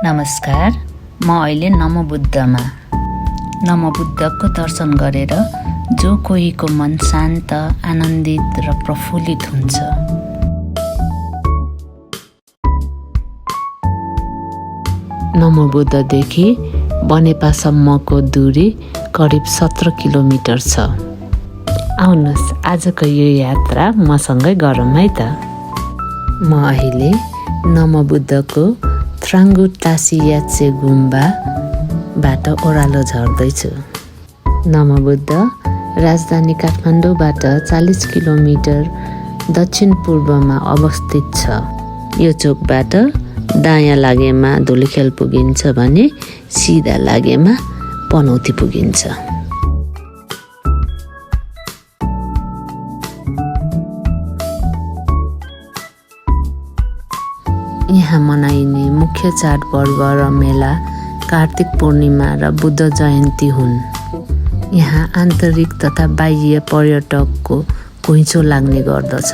नमस्कार, म अहिले नमोबुद्धमा। नमोबुद्धको दर्शन गरेर जो कोहीको मन शान्त, आनन्दित र प्रफुल्लित हुन्छ। नमोबुद्धदेखि बनेपासम्मको दूरी करिब 17 किलोमिटर छ। आउनुहोस् आजको यो यात्रा मसँगै गरौँ है त। म अहिले नमोबुद्धको थ्राङ्गु टासियाचे गुम्बाबाट ओह्रालो झर्दैछु। नमोबुद्ध राजधानी काठमाडौँबाट 40 किलोमिटर दक्षिण पूर्वमा अवस्थित छ। यो चोकबाट दायाँ लागेमा धुलिखेल पुगिन्छ भने सिधा लागेमा पनौती पुगिन्छ। यहाँ मनाइने मुख्य चाडपर्व र मेला कार्तिक पूर्णिमा र बुद्ध जयन्ती हुन्। यहाँ आन्तरिक तथा बाह्य पर्यटकको घुइँचो लाग्ने गर्दछ।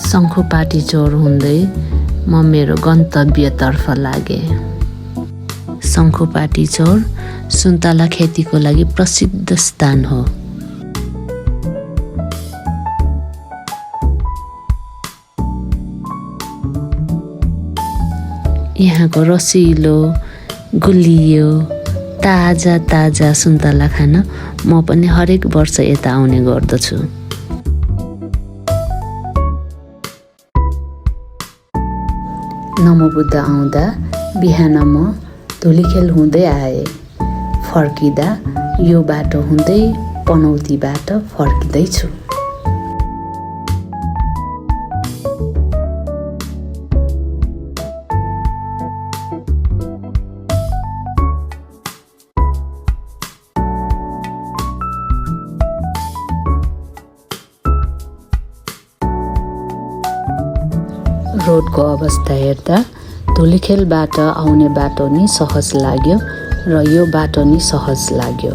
शङ्खुपाटी चोर हुँदै म मेरो गन्तव्यतर्फ लागेँ। शङ्खुपाटी चोर सुन्तला खेतीको लागि प्रसिद्ध स्थान हो। यहाँको रसिलो, गुलियो, ताजा सुन्तला खान म पनि हरेक वर्ष यता आउने गर्दछु। नमोबुद्ध आउँदा बिहान म धुलिखेल हुँदै आएँ। फर्किँदा यो बाटो हुँदै पनौतीबाट फर्किँदैछु। रोडको अवस्था हेर्दा धुलिखेलबाट आउने बाटो नि सहज लाग्यो र यो बाटो नि सहज लाग्यो।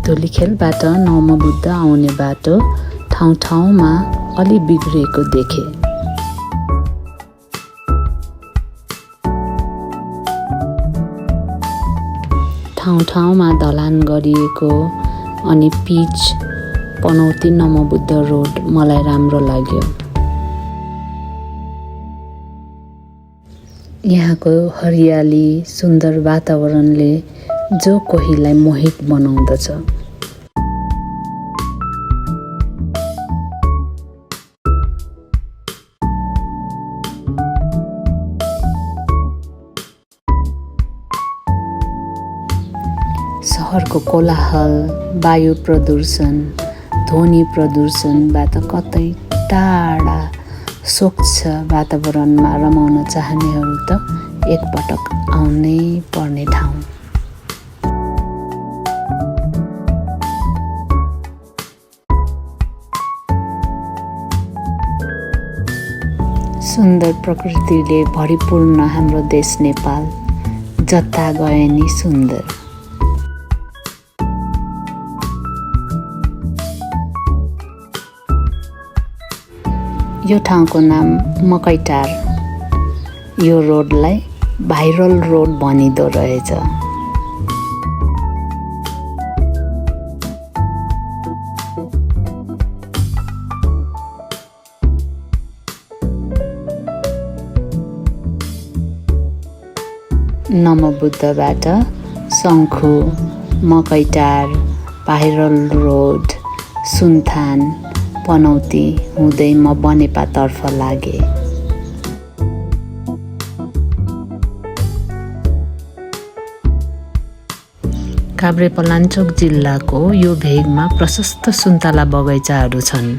धुलिखेलबाट नमोबुद्ध आउने बाटो ठाउँमा अलि बिग्रिएको देखे। ठाउँमा ढलान गरिएको अनि पिच पनौती नमोबुद्ध रोड मलाई राम्रो लाग्यो। यहाँको हरियाली सुन्दर वातावरणले जो कोहीलाई मोहित बनाउँदछ। सहरको कोलाहल, वायु प्रदूषण, ध्वनि प्रदूषणबाट कतै टाढा स्वच्छ वातावरणमा रमाउन चाहनेहरू त एकपटक आउनै पर्ने ठाउँ। सुन्दर प्रकृतिले भरिपूर्ण हाम्रो देश नेपाल जता गए नि सुन्दर। यो ठाउँको नाम मकैटार। यो रोडलाई भाइरल रोड भनिँदो रहेछ। नमोबुद्धबाट शङ्खु, मकैटार, भाइरल रोड, सुन्थान, पनौती हुँदै म बनेपातर्फ लागेँ। काभ्रेपलाञ्चोक जिल्लाको यो भेगमा प्रशस्त सुन्तला बगैँचाहरू छन्।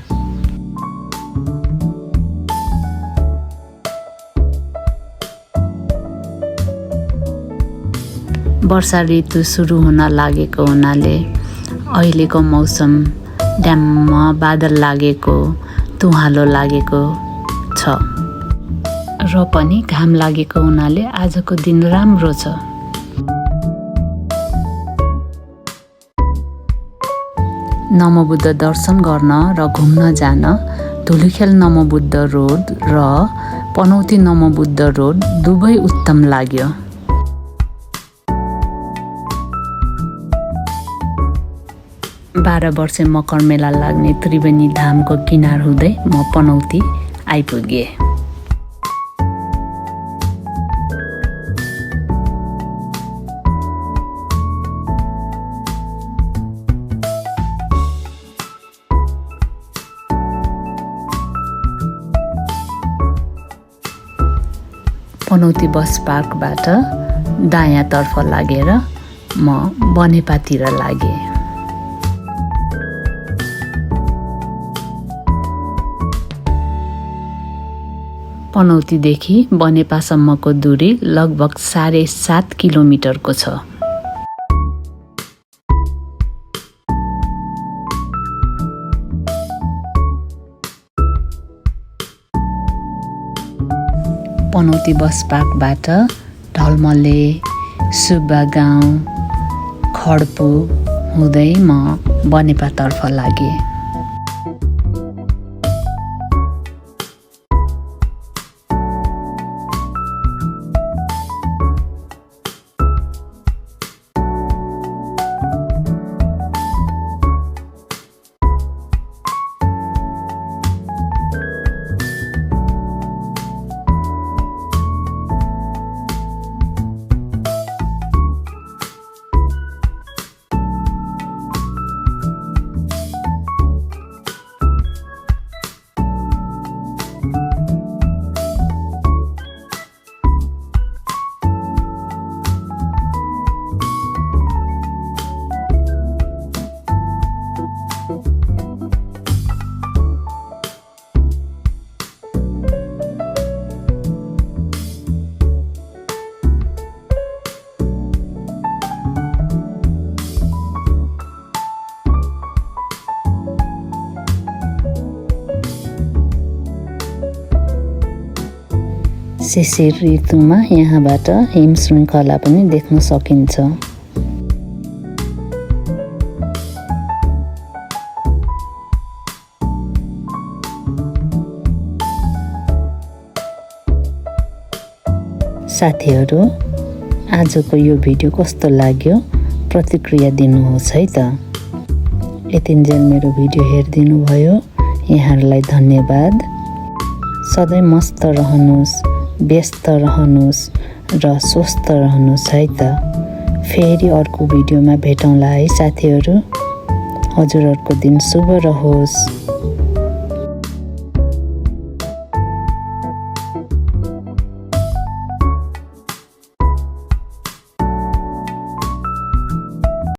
वर्षा ऋतु सुरु हुन लागेको हुनाले अहिलेको मौसम ड्याममा बादल लागेको, तुहालो लागेको छ र पनि घाम लागेको हुनाले आजको दिन राम्रो छ। नमोबुद्ध दर्शन गर्न र घुम्न जान धुलिखेल नमोबुद्ध रोड र पनौती नमोबुद्ध रोड दुवै उत्तम लाग्यो। बाह्र वर्षे मकर मेला लाग्ने त्रिवेणी धामको किनार हुँदै म पनौती आइपुगे। पनौती बस पार्कबाट दायाँतर्फ लागेर म बनेपातिर लागेँ। पनौतीदेखि बनेपासम्मको दूरी लगभग 7.5 किलोमिटरको छ। पनौती बस पार्कबाट ढलमले, सुब्बा गाउँ, खड्पु हुँदै म बनेपातर्फ लागेँ। शिशिर ऋतुमा यहाँबाट हिम श्रृङ्खला पनि देख्न सकिन्छ। साथीहरू, आजको यो भिडियो कस्तो लाग्यो प्रतिक्रिया दिनुहोस् है त। यतिन्जेल मेरो भिडियो हेरिदिनु भयो, यहाँहरूलाई धन्यवाद। सधैँ मस्त रहनुहोस्, व्यस्त रहनुहोस् र स्वस्थ रहनुहोस् है त। फेरि अर्को भिडियोमा भेटौँला है साथीहरू। हजुरहरूको दिन शुभ रहोस्।